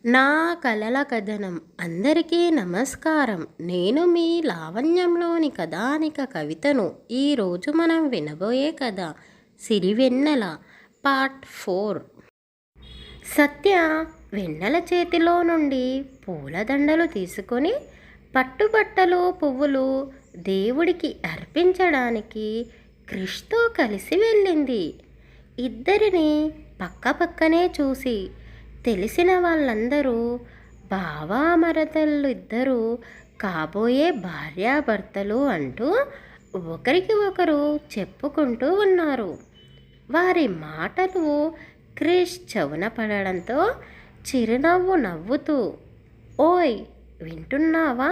నా కలల కథనం. అందరికీ నమస్కారం. నేను మీ లావణ్యంలోని కథానిక కవితను. ఈరోజు మనం వినబోయే కథ సిరివెన్నెల పార్ట్ 4. సత్య వెన్నెల చేతిలో నుండి పూలదండలు తీసుకొని పట్టుబట్టలు పువ్వులు దేవుడికి అర్పించడానికి క్రిష్తో కలిసి వెళ్ళింది. ఇద్దరిని పక్కపక్కనే చూసి తెలిసిన వాళ్ళందరూ బావా మరదళ్ళు ఇద్దరు కాబోయే భార్యాభర్తలు అంటూ ఒకరికి ఒకరు చెప్పుకుంటూ ఉన్నారు. వారి మాటలు క్రిష్ చెవున పడడంతో చిరునవ్వు నవ్వుతూ, ఓయ్ వింటున్నావా?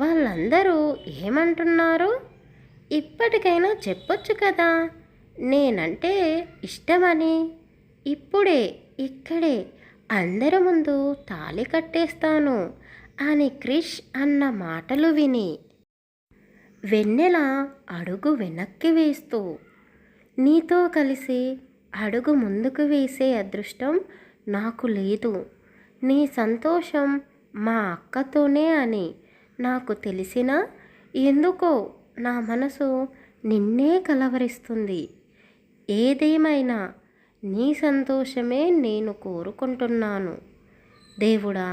వాళ్ళందరూ ఏమంటున్నారు? ఇప్పటికైనా చెప్పొచ్చు కదా నేనంటే ఇష్టమని. ఇప్పుడే ఇక్కడే అందరి ముందు తాళి కట్టేస్తాను అని క్రిష్ అన్న మాటలు విని వెన్నెల అడుగు వెనక్కి వేస్తూ, నీతో కలిసి అడుగు ముందుకు వేసే అదృష్టం నాకు లేదు. నీ సంతోషం మా అక్కతోనే అని నాకు తెలిసినా ఎందుకో నా మనసు నిన్నే కలవరిస్తుంది. ఏదేమైనా నీ సంతోషమే నేను కోరుకుంటున్నాను. దేవుడా,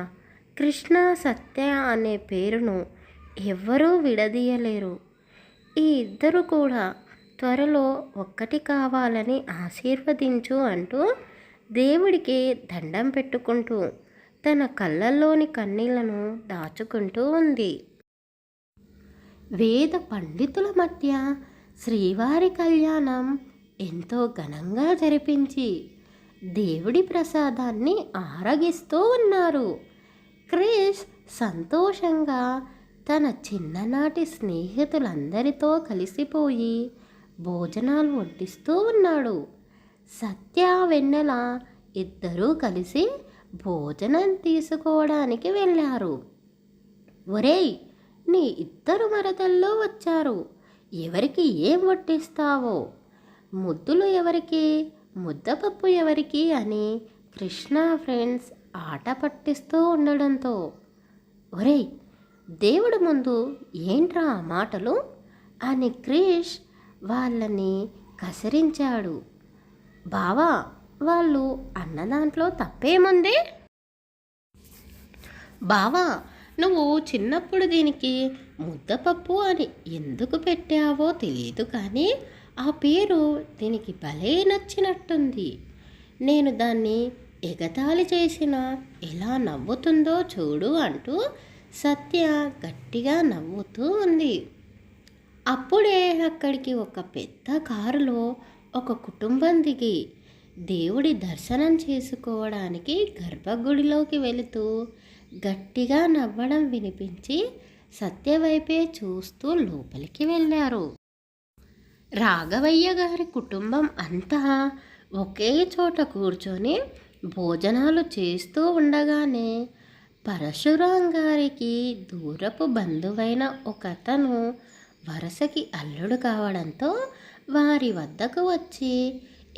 కృష్ణ సత్య అనే పేరును ఎవ్వరూ విడదీయలేరు. ఈ ఇద్దరు కూడా త్వరలో ఒక్కటి కావాలని ఆశీర్వదించు అంటూ దేవుడికి దండం పెట్టుకుంటూ తన కళ్ళల్లోని కన్నీళ్లను దాచుకుంటూ ఉంది. వేద పండితుల మధ్య శ్రీవారి కళ్యాణం ఎంతో ఘనంగా జరిపించి దేవుడి ప్రసాదాన్ని ఆరగిస్తూ ఉన్నారు. క్రిష్ సంతోషంగా తన చిన్ననాటి స్నేహితులందరితో కలిసిపోయి భోజనాలు వడ్డిస్తూ ఉన్నాడు. సత్య వెన్నెల ఇద్దరూ కలిసి భోజనం తీసుకోవడానికి వెళ్ళారు. ఒరేయ్, నీ ఇద్దరు మరదల్లో వచ్చారు, ఎవరికి ఏం వడ్డిస్తావో, ముద్దులు ఎవరికి, ముద్దపప్పు ఎవరికి అని కృష్ణ ఫ్రెండ్స్ ఆట పట్టిస్తూ ఉండడంతో, ఒరేయ్ దేవుడి ముందు ఏంట్రా ఆ మాటలు అని క్రిష్ వాళ్ళని కసిరించాడు. బావా, వాళ్ళు అన్న దాంట్లో తప్పేముంది? బావా, నువ్వు చిన్నప్పుడు దీనికి ముద్దపప్పు అని ఎందుకు పెట్టావో తెలియదు, కానీ ఆ పేరు దీనికి భలే నచ్చినట్టుంది. నేను దాన్ని ఎగతాళి చేసిన ఎలా నవ్వుతుందో చూడు అంటూ సత్య గట్టిగా నవ్వుతూ ఉంది. అప్పుడే అక్కడికి ఒక పెద్ద కారులో ఒక కుటుంబం దిగి దేవుడి దర్శనం చేసుకోవడానికి గర్భగుడిలోకి వెళుతూ గట్టిగా నవ్వడం వినిపించి సత్య వైపే చూస్తూ లోపలికి వెళ్ళారు. రాఘవయ్య గారి కుటుంబం అంతా ఒకే చోట కూర్చొని భోజనాలు చేస్తూ ఉండగానే పరశురాం గారికి దూరపు బంధువైన ఒకతను వరసకి అల్లుడు కావడంతో వారి వద్దకు వచ్చి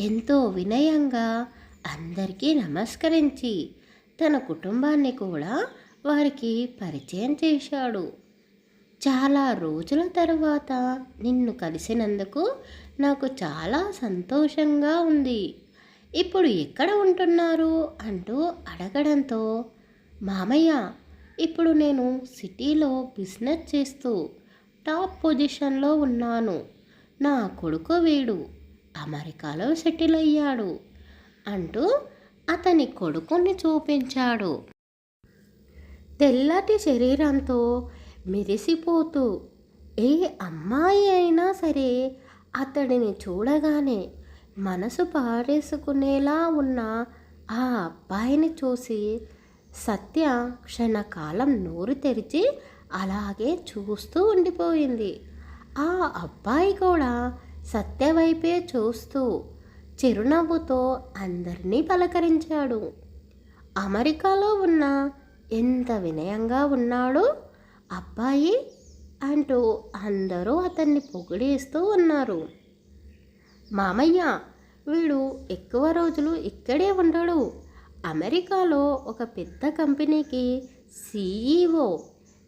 ఎంతో వినయంగా అందరికీ నమస్కరించి తన కుటుంబాన్ని కూడా వారికి పరిచయం చేశాడు. చాలా రోజుల తర్వాత నిన్ను కలిసినందుకు నాకు చాలా సంతోషంగా ఉంది. ఇప్పుడు ఎక్కడ ఉంటున్నారు అంటూ అడగడంతో, మామయ్య, ఇప్పుడు నేను సిటీలో బిజినెస్ చేస్తూ టాప్ పొజిషన్లో ఉన్నాను. నా కొడుకు వీడు అమెరికాలో సెటిల్ అయ్యాడు అంటూ అతని కొడుకుని చూపించాడు. తెల్లటి శరీరంతో మెరిసిపోతూ ఏ అమ్మాయి అయినా సరే అతడిని చూడగానే మనసు పారేసుకునేలా ఉన్న ఆ అబ్బాయిని చూసి సత్య క్షణకాలం నోరు తెరిచి అలాగే చూస్తూ ఉండిపోయింది. ఆ అబ్బాయి కూడా సత్య వైపే చూస్తూ చిరునవ్వుతో అందరినీ పలకరించాడు. అమెరికాలో ఉన్న ఎంత వినయంగా ఉన్నాడో అబ్బాయి అంటూ అందరూ అతన్ని పొగిడేస్తూ ఉన్నారు. మామయ్య, వీడు ఎక్కువ రోజులు ఇక్కడే ఉండడు, అమెరికాలో ఒక పెద్ద కంపెనీకి సీఈఓ.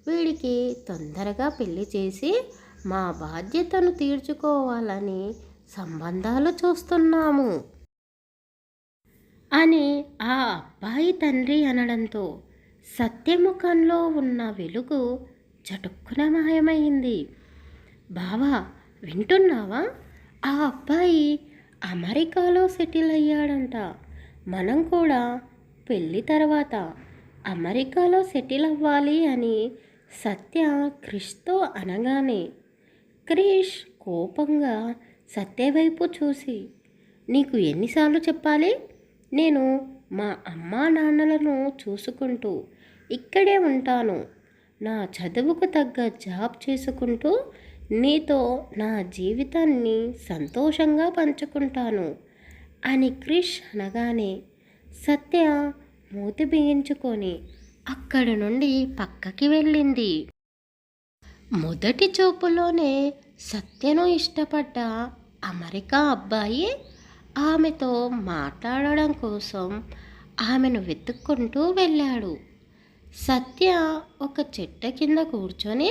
వీడికి తొందరగా పెళ్లి చేసి మా బాధ్యతను తీర్చుకోవాలని సంబంధాలు చూస్తున్నాము అని ఆ అబ్బాయి తండ్రి అనడంతో సత్యముఖంలో ఉన్న వెలుగు చటుక్కున మాయమైంది. బావా, వింటున్నావా? ఆ అబ్బాయి అమెరికాలో సెటిల్ అయ్యాడంట. మనం కూడా పెళ్ళి తర్వాత అమెరికాలో సెటిల్ అవ్వాలి అని సత్య క్రిష్తో అనగానే క్రిష్ కోపంగా సత్య వైపు చూసి, నీకు ఎన్నిసార్లు చెప్పాలి? నేను మా అమ్మా నాన్నలను చూసుకుంటూ ఇక్కడే ఉంటాను. నా చదువుకు తగ్గ జాబ్ చేసుకుంటూ నీతో నా జీవితాన్ని సంతోషంగా పంచుకుంటాను అని క్రిష్ అనగానే సత్య మూతి బిగించుకొని అక్కడి నుండి పక్కకి వెళ్ళింది. మొదటి చూపులోనే సత్యను ఇష్టపడ్డ అమెరికా అబ్బాయి ఆమెతో మాట్లాడడం కోసం ఆమెను వెతుక్కుంటూ వెళ్ళాడు. సత్య ఒక చెట్టు కింద కూర్చొని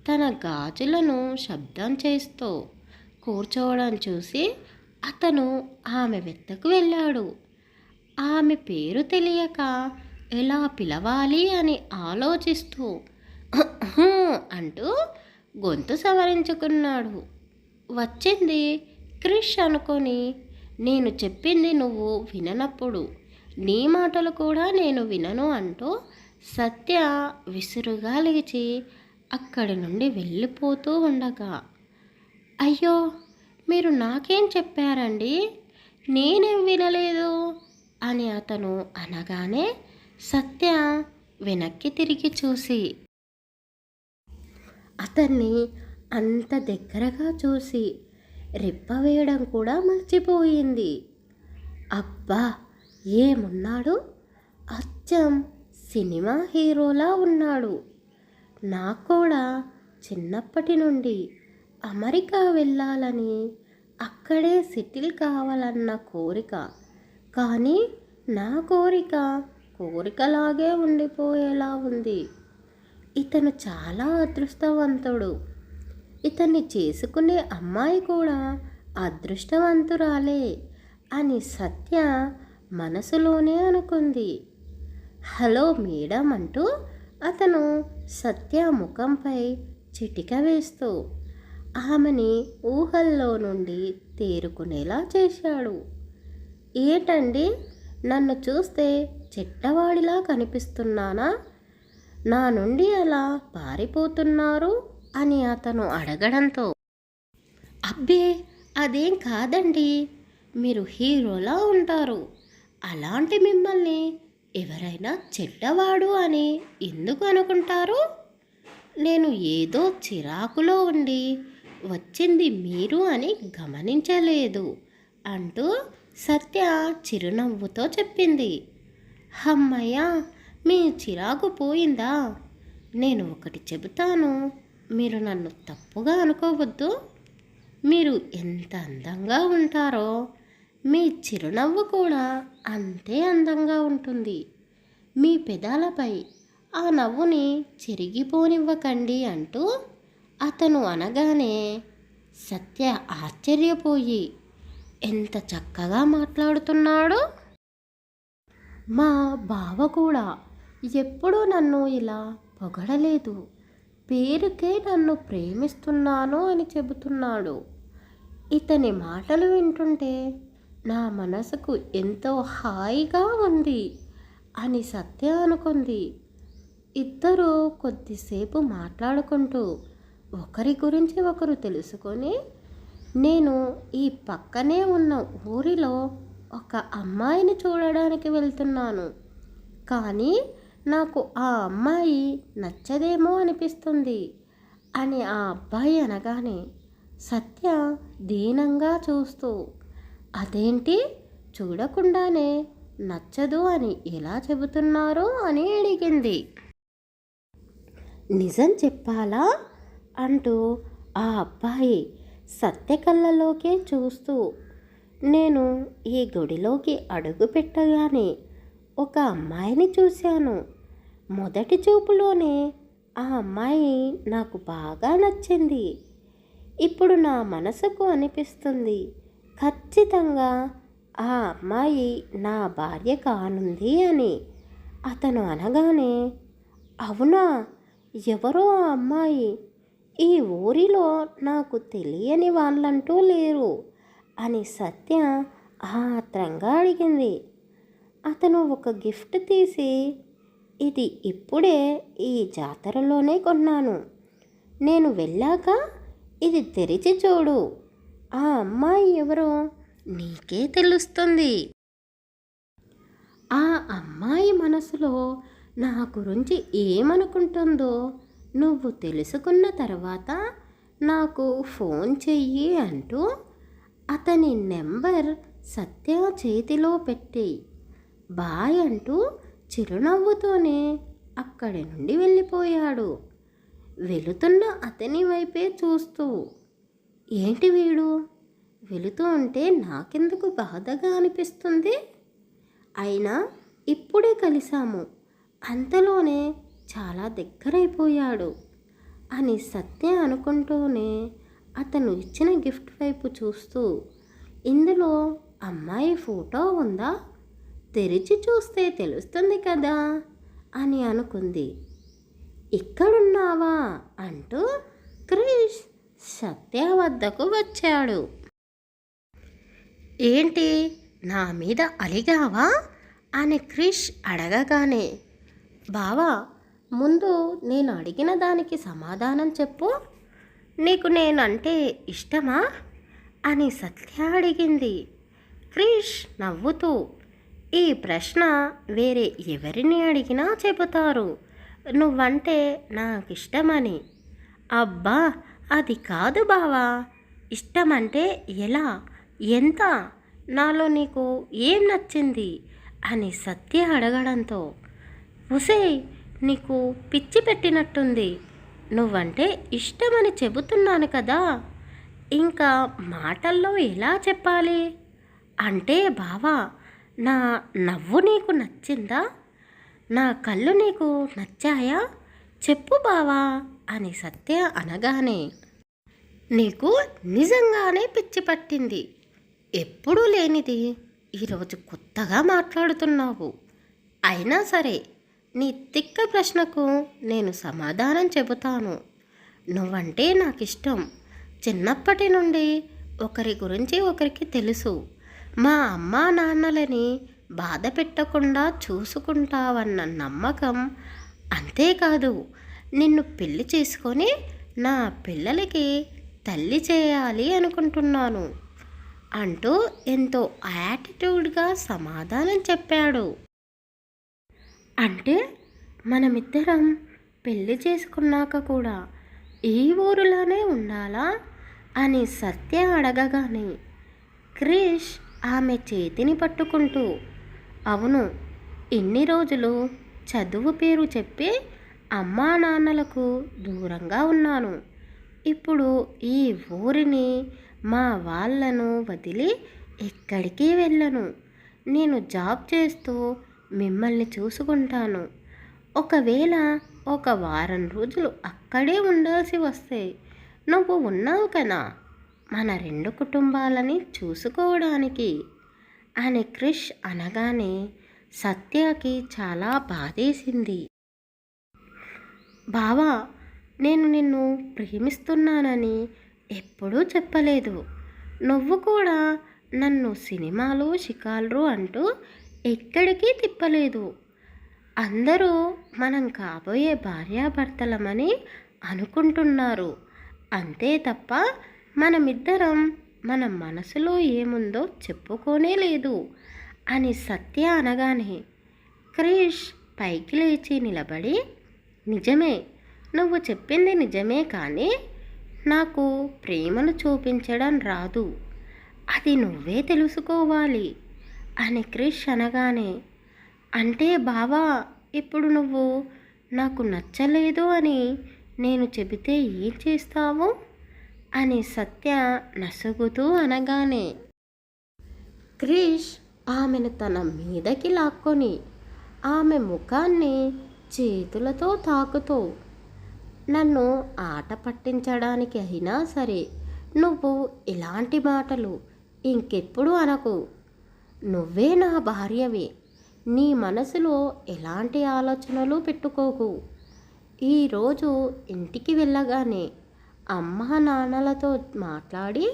తన గాజులను శబ్దం చేస్తూ కూర్చోవడం చూసి అతను ఆమె వెతకు వెళ్ళాడు. ఆమె పేరు తెలియక ఎలా పిలవాలి అని ఆలోచిస్తూ అంటూ గొంతు సవరించుకున్నాడు. వచ్చింది క్రిష్ అనుకొని, నేను చెప్పింది నువ్వు విననప్పుడు నీ మాటలు కూడా నేను వినను అంటూ సత్య విసురుగా లేచి అక్కడి నుండి వెళ్ళిపోతూ ఉండగా, అయ్యో, మీరు నాకేం చెప్పారండి? నేనేం వినలేదు అని అతను అనగానే సత్య వెనక్కి తిరిగి చూసి అతన్ని అంత దగ్గరగా చూసి రెప్ప వేయడం కూడా మర్చిపోయింది. అబ్బా, ఏమున్నాడు! అచ్చం సినిమా హీరోలా ఉన్నాడు. నాకు కూడా చిన్నప్పటి నుండి అమెరికా వెళ్ళాలని, అక్కడే సెటిల్ కావాలన్న కోరిక. కానీ నా కోరికలాగే ఉండిపోయేలా ఉంది. ఇతను చాలా అదృష్టవంతుడు. ఇతన్ని చేసుకునే అమ్మాయి కూడా అదృష్టవంతురాలే అని సత్య మనసులోనే అనుకుంది. హలో మేడం అంటూ అతను సత్య ముఖంపై చిటిక వేస్తూ ఆమెని ఊహల్లో నుండి తేరుకునేలా చేశాడు. ఏటండి, నన్ను చూస్తే చెట్టవాడిలా కనిపిస్తున్నానా? నా నుండి అలా పారిపోతున్నారు అని అతను అడగడంతో, అబ్బే, అదేం కాదండి, మీరు హీరోలా ఉంటారు. అలాంటి మిమ్మల్ని ఎవరైనా చెడ్డవాడు అని ఎందుకు అనుకుంటారు? నేను ఏదో చిరాకులో ఉండి వచ్చింది మీరు అని గమనించలేదు అంటూ సత్య చిరునవ్వుతో చెప్పింది. హమ్మయ్య, మీ చిరాకు పోయిందా? నేను ఒకటి చెబుతాను, మీరు నన్ను తప్పుగా అనుకోవద్దు. మీరు ఎంత అందంగా ఉంటారో మీ చిరునవ్వు కూడా అంతే అందంగా ఉంటుంది. మీ పెదాలపై ఆ నవ్వుని చెరిగిపోనివ్వకండి అంటూ అతను అనగానే సత్య ఆశ్చర్యపోయి, ఎంత చక్కగా మాట్లాడుతున్నాడు! మా బావ కూడా ఎప్పుడూ నన్ను ఇలా పొగడలేదు. పేరుకే నన్ను ప్రేమిస్తున్నాను అని చెబుతున్నాడు. ఇతని మాటలు వింటుంటే నా మనసుకు ఎంతో హాయిగా ఉంది అని సత్య అనుకుంది. ఇద్దరూ కొద్దిసేపు మాట్లాడుకుంటూ ఒకరి గురించి ఒకరు తెలుసుకొని, నేను ఈ పక్కనే ఉన్న ఊరిలో ఒక అమ్మాయిని చూడడానికి వెళ్తున్నాను. కానీ నాకు ఆ అమ్మాయి నచ్చదేమో అనిపిస్తుంది అని ఆ అబ్బాయి అనగానే సత్య దీనంగా చూస్తూ, అదేంటి, చూడకుండానే నచ్చదు అని ఎలా చెబుతున్నారు అని అడిగింది. నిజం చెప్పాలా అంటూ ఆ అబ్బాయి సత్య కళ్ళలోకే చూస్తూ, నేను ఈ గుడిలోకి అడుగు పెట్టగానే ఒక అమ్మాయిని చూశాను. మొదటి చూపులోనే ఆ అమ్మాయి నాకు బాగా నచ్చింది. ఇప్పుడు నా మనసుకు అనిపిస్తుంది, ఖచ్చితంగా ఆ అమ్మాయి నా భార్య కానుంది అని. అతను అనగానే, అవునా, ఎవరో ఆ అమ్మాయి? ఈ ఊరిలో నాకు తెలియని వాళ్ళంటూ లేరు అని సత్య ఆత్రంగా అడిగింది. అతను ఒక గిఫ్ట్ తీసి, ఇది ఇప్పుడే ఈ జాతరలోనే కొన్నాను, నేను వెళ్ళాక ఇది తెరిచి చూడు, ఆ అమ్మాయి ఎవరో నీకే తెలుస్తుంది. ఆ అమ్మాయి మనసులో నా గురించి ఏమనుకుంటుందో నువ్వు తెలుసుకున్న తర్వాత నాకు ఫోన్ చెయ్యి అంటూ అతని నెంబర్ సత్య చేతిలో పెట్టి బాయ్ అంటూ చిరునవ్వుతోనే అక్కడి నుండి వెళ్ళిపోయాడు. వెళుతున్న అతని వైపే చూస్తూ, ఏంటి వీడు వెళుతూ ఉంటే నాకెందుకు బాధగా అనిపిస్తుంది, అయినా ఇప్పుడే కలిశాము, అంతలోనే చాలా దగ్గరైపోయాడు అని సత్య అనుకుంటూనే అతను ఇచ్చిన గిఫ్ట్ వైపు చూస్తూ, ఇందులో అమ్మాయి ఫోటో ఉందా, తెరిచి చూస్తే తెలుస్తుంది కదా అని అనుకుంది. ఇక్కడున్నావా అంటూ క్రిష్ సత్య వద్దకు వచ్చాడు. ఏంటి, నా మీద అలిగావా అని క్రిష్ అడగగానే, బావా, ముందు నేను అడిగిన దానికి సమాధానం చెప్పు, నీకు నేనంటే ఇష్టమా అని సత్య అడిగింది. క్రిష్ నవ్వుతూ, ఈ ప్రశ్న వేరే ఎవరిని అడిగినా చెబుతారు, నువ్వంటే నాకిష్టమని. అబ్బా, అది కాదు బావా, ఇష్టమంటే ఎలా, ఎంత, నాలో నీకు ఏం నచ్చింది అని సత్య అడగడంతో, ఉసేయ్, నీకు పిచ్చి పెట్టినట్టుంది, నువ్వంటే ఇష్టమని చెబుతున్నాను కదా, ఇంకా మాటల్లో ఎలా చెప్పాలి, అంటే బావా, నా నవ్వు నీకు నచ్చిందా, నా కళ్ళు నీకు నచ్చాయా, చెప్పు బావా అని సత్య అనగానే, నీకు నిజంగానే పిచ్చి పట్టింది, ఎప్పుడూ లేనిది ఈరోజు కొత్తగా మాట్లాడుతున్నావు. అయినా సరే, నీ తిక్క ప్రశ్నకు నేను సమాధానం చెబుతాను. నువ్వంటే నాకు ఇష్టం, చిన్నప్పటి నుండి ఒకరి గురించి ఒకరికి తెలుసు, మా అమ్మా నాన్నలని బాధ పెట్టకుండా చూసుకుంటావన్న నమ్మకం, అంతేకాదు నిన్ను పెళ్లి చేసుకొని నా పిల్లలకి తల్లి చేయాలి అనుకుంటున్నాను అంటూ ఎంతో యాటిట్యూడ్గా సమాధానం చెప్పాడు. అంటే మనమిద్దరం పెళ్లి చేసుకున్నాక కూడా ఈ ఊరిలోనే ఉండాలా అని సత్య అడగగానే క్రిష్ ఆమె చేతిని పట్టుకుంటూ, అవును, ఇన్ని రోజులు చదువు పేరు చెప్పి అమ్మా నాన్నలకు దూరంగా ఉన్నాను, ఇప్పుడు ఈ ఊరిని మా వాళ్ళను వదిలి ఎక్కడికి వెళ్ళను, నేను జాబ్ చేస్తూ మిమ్మల్ని చూసుకుంటాను, ఒకవేళ ఒక వారం రోజులు అక్కడే ఉండాల్సి వస్తే నువ్వు ఉన్నావు కదా మన రెండు కుటుంబాలని చూసుకోవడానికి అని క్రిష్ అనగానే సత్యకి చాలా బాధేసింది. బావా, నేను నిన్ను ప్రేమిస్తున్నానని ఎప్పుడూ చెప్పలేదు, నువ్వు కూడా నన్ను సినిమాలు షికార్లు అంటూ ఎక్కడికి తిప్పలేదు, అందరూ మనం కాబోయే భార్యాభర్తలమని అనుకుంటున్నారు, అంతే తప్ప మనమిద్దరం మన మనసులో ఏముందో చెప్పుకోనే లేదు అని సత్య అనగానే క్రిష్ పైకి లేచి నిలబడి, నిజమే, నువ్వు చెప్పింది నిజమే, కానీ నాకు ప్రేమను చూపించడం రాదు, అది నువ్వే తెలుసుకోవాలి అని క్రిష్ అనగానే, అంటే బావా, ఇప్పుడు నువ్వు నాకు నచ్చలేదు అని నేను చెబితే ఏం చేస్తావు అని సత్య నసుగుతూ అనగానే క్రిష్ ఆమెను తన మీదకి లాక్కొని, ఆమె ముఖాన్ని చేతులతో తాకుతూ, నన్ను ఆట పట్టించడానికి అయినా సరే నువ్వు ఇలాంటి మాటలు ఇంకెప్పుడు అనకు. నువ్వే నా భార్యవి. నీ మనసులో ఎలాంటి ఆలోచనలు పెట్టుకోకు. ఈరోజు ఇంటికి వెళ్ళగానే అమ్మా నాన్నలతో మాట్లాడి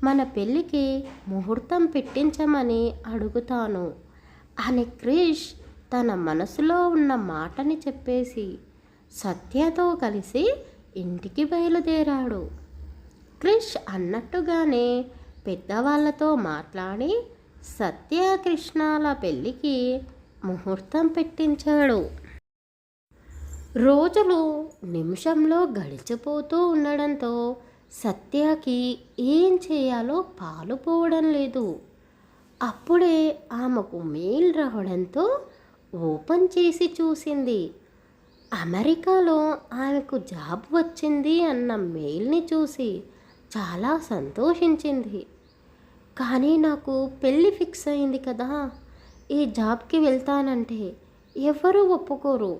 మన పెళ్ళికి ముహూర్తం పెట్టించమని అడుగుతాను అని క్రిష్ తన మనసులో ఉన్న మాటని చెప్పేసి సత్యతో కలిసి ఇంటికి బయలుదేరాడు. క్రిష్ అన్నట్టుగానే పెద్దవాళ్ళతో మాట్లాడి సత్య కృష్ణాల పెళ్ళికి ముహూర్తం పెట్టించాడు. రోజులు నిమిషంలో గడిచిపోతూ ఉండడంతో సత్యకి ఏం చేయాలో పాలుపోవడం లేదు. అప్పుడే ఆమెకు మెయిల్ రావడంతో ఓపెన్ చేసి చూసింది. అమెరికాలో ఆమెకు జాబ్ వచ్చింది అన్న మెయిల్ని చూసి చాలా సంతోషించింది. కానీ నాకు పెళ్ళి ఫిక్స్ అయింది కదా, ఈ జాబ్కి వెళ్తానంటే ఎవరూ ఒప్పుకోరు.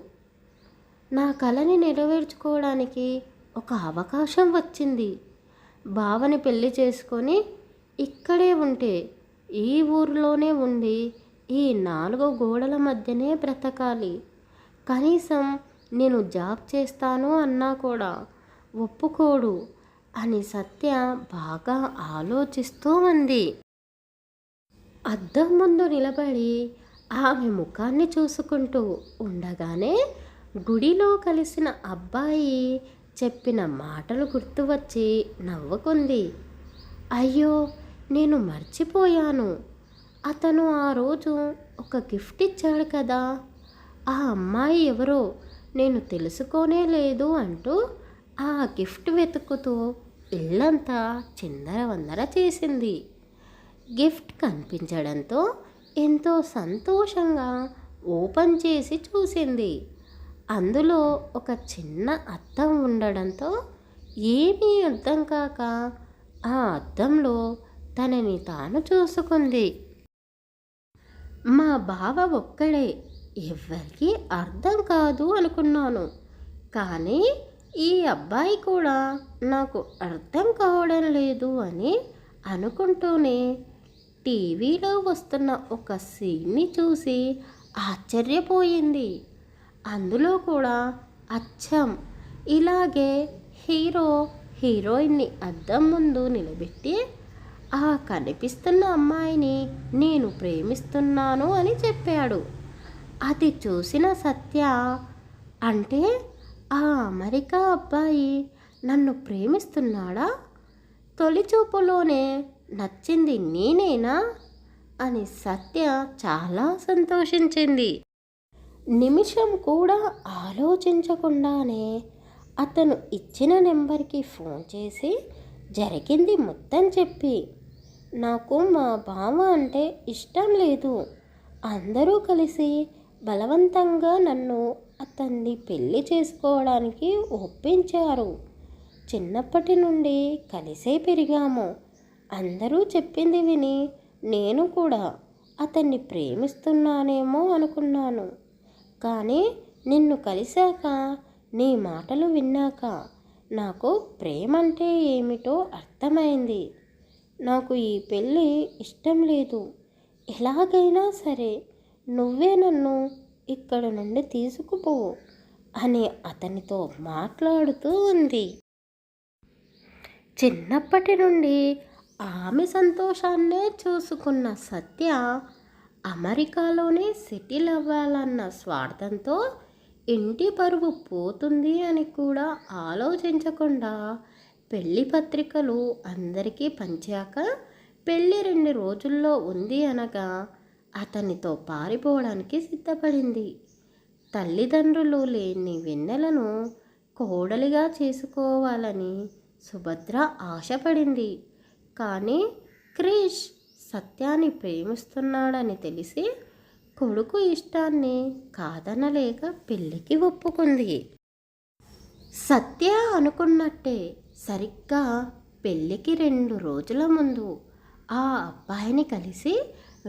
నా కలని నెరవేర్చుకోవడానికి ఒక అవకాశం వచ్చింది. బావని పెళ్లి చేసుకొని ఇక్కడే ఉంటే ఈ ఊరిలోనే ఉండి ఈ 4 గోడల మధ్యనే బ్రతకాలి. కనీసం నేను జాబ్ చేస్తాను అన్నా కూడా ఒప్పుకోడు అని సత్య బాగా ఆలోచిస్తూ ఉంది. అద్దం ముందు నిలబడి ఆమె ముఖాన్ని చూసుకుంటూ ఉండగానే గుడిలో కలిసిన అబ్బాయి చెప్పిన మాటలు గుర్తువచ్చి నవ్వుకుంది. అయ్యో, నేను మర్చిపోయాను. అతను ఆ రోజు ఒక గిఫ్ట్ ఇచ్చాడు కదా, ఆ అమ్మాయి ఎవరో నేను తెలుసుకోనే లేదు అంటూ ఆ గిఫ్ట్ వెతుకుతూ ఇల్లంతా చిందరవందర చేసింది. గిఫ్ట్ కనిపించడంతో ఎంతో సంతోషంగా ఓపెన్ చేసి చూసింది. అందులో ఒక చిన్న అద్దం ఉండడంతో ఏమీ అర్థం కాక ఆ అద్దంలో తనని తాను చూసుకుంది. మా బావ ఒక్కడే, ఎవ్వరికీ అర్థం కాదు అనుకున్నాను. కానీ ఈ అబ్బాయి కూడా నాకు అర్థం కావడం లేదు అని అనుకుంటూనే టీవీలో వస్తున్న ఒక సీన్ని చూసి ఆశ్చర్యపోయింది. అందులో కూడా అచ్చం ఇలాగే హీరోయిన్ని అద్దం ముందు నిలబెట్టి ఆ కనిపిస్తున్న అమ్మాయిని నేను ప్రేమిస్తున్నాను అని చెప్పాడు. అది చూసిన సత్య, అంటే ఆ అమెరికా అబ్బాయి నన్ను ప్రేమిస్తున్నాడా? తొలి చూపులోనే నచ్చింది నేనేనా అని సత్య చాలా సంతోషించింది. నిమిషం కూడా ఆలోచించకుండానే అతను ఇచ్చిన నెంబర్కి ఫోన్ చేసి జరిగింది మొత్తం చెప్పి, నాకు మా బావ అంటే ఇష్టం లేదు, అందరూ కలిసి బలవంతంగా నన్ను అతన్ని పెళ్లి చేసుకోవడానికి ఒప్పించారు. చిన్నప్పటి నుండి కలిసే పెరిగాము. అందరూ చెప్పింది విని నేను కూడా అతన్ని ప్రేమిస్తున్నానేమో అనుకున్నాను. కానీ నిన్ను కలిశాక, నీ మాటలు విన్నాక నాకు ప్రేమ అంటే ఏమిటో అర్థమైంది. నాకు ఈ పెళ్ళి ఇష్టం లేదు. ఎలాగైనా సరే నువ్వే నన్ను ఇక్కడ నుండి తీసుకుపో అని అతనితో మాట్లాడుతూ ఉంది. చిన్నప్పటి నుండి ఆమె సంతోషాన్నే చూసుకున్న సత్య అమెరికాలోనే సెటిల్ అవ్వాలన్న స్వార్థంతో ఇంటి పరువు పోతుంది అని కూడా ఆలోచించకుండా పెళ్లి పత్రికలు అందరికీ పంచాక పెళ్ళి 2 రోజుల్లో ఉంది అనగా అతనితో పారిపోవడానికి సిద్ధపడింది. తల్లిదండ్రులు లేని వెన్నెలను కోడలిగా చేసుకోవాలని సుభద్ర ఆశపడింది. కానీ క్రిష్ సత్యాన్ని ప్రేమిస్తున్నాడని తెలిసి కొడుకు ఇష్టాన్ని కాదనలేక పెళ్ళికి ఒప్పుకుంది. సత్య అనుకున్నట్టే సరిగ్గా పెళ్ళికి 2 రోజుల ముందు ఆ అబ్బాయిని కలిసి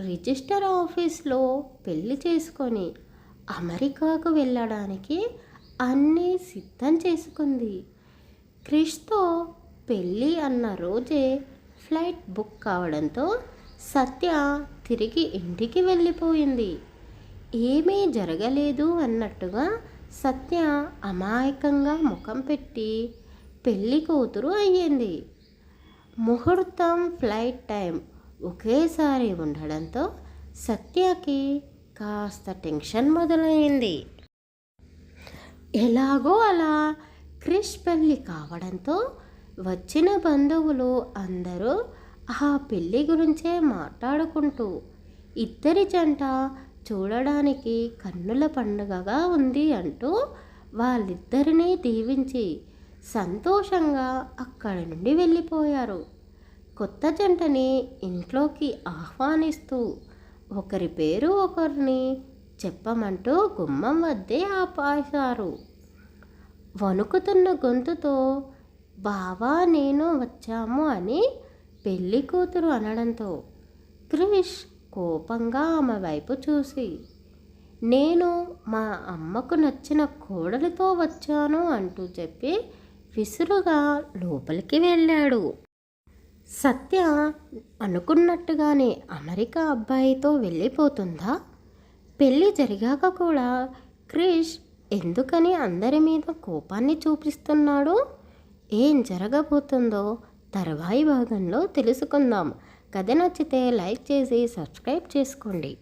రిజిస్టర్ ఆఫీస్లో పెళ్లి చేసుకొని అమెరికాకు వెళ్ళడానికి అన్నీ సిద్ధం చేసుకుంది. క్రిష్తో పెళ్ళి అన్న రోజే ఫ్లైట్ బుక్ కావడంతో సత్య తిరిగి ఇంటికి వెళ్ళిపోయింది. ఏమీ జరగలేదు అన్నట్టుగా సత్య అమాయకంగా ముఖం పెట్టి పెళ్లి కూతురు అయ్యింది. ముహూర్తం, ఫ్లైట్ టైం ఒకేసారి ఉండడంతో సత్యకి కాస్త టెన్షన్ మొదలైంది. ఎలాగో అలా క్రిష్ పెళ్ళి కావడంతో వచ్చిన బంధువులు అందరూ ఆ పెళ్ళి గురించే మాట్లాడుకుంటూ ఇద్దరి జంట చూడడానికి కన్నుల పండుగగా ఉంది అంటూ వాళ్ళిద్దరినీ దీవించి సంతోషంగా అక్కడి నుండి వెళ్ళిపోయారు. కొత్త జంటని ఇంట్లోకి ఆహ్వానిస్తూ ఒకరి పేరు ఒకరిని చెప్పమంటూ గుమ్మం వద్దే ఆపేశారు. వణుకుతున్న గొంతుతో బావా నేను వచ్చాము అని పెళ్లి కూతురు అనడంతో క్రిష్ కోపంగా ఆమె వైపు చూసి నేను మా అమ్మకు నచ్చిన కోడలితో వచ్చాను అంటూ చెప్పి విసురుగా లోపలికి వెళ్ళాడు. సత్య అనుకున్నట్టుగానే అమెరికా అబ్బాయితో వెళ్ళిపోతుందా? పెళ్ళి జరిగాక కూడా క్రిష్ ఎందుకని అందరి మీద కోపాన్ని చూపిస్తున్నాడు? ఏం జరగబోతుందో తర్వాయి భాగంలో తెలుసుకుందాం. కథ నచ్చితే లైక్ చేసి సబ్స్క్రైబ్ చేసుకోండి.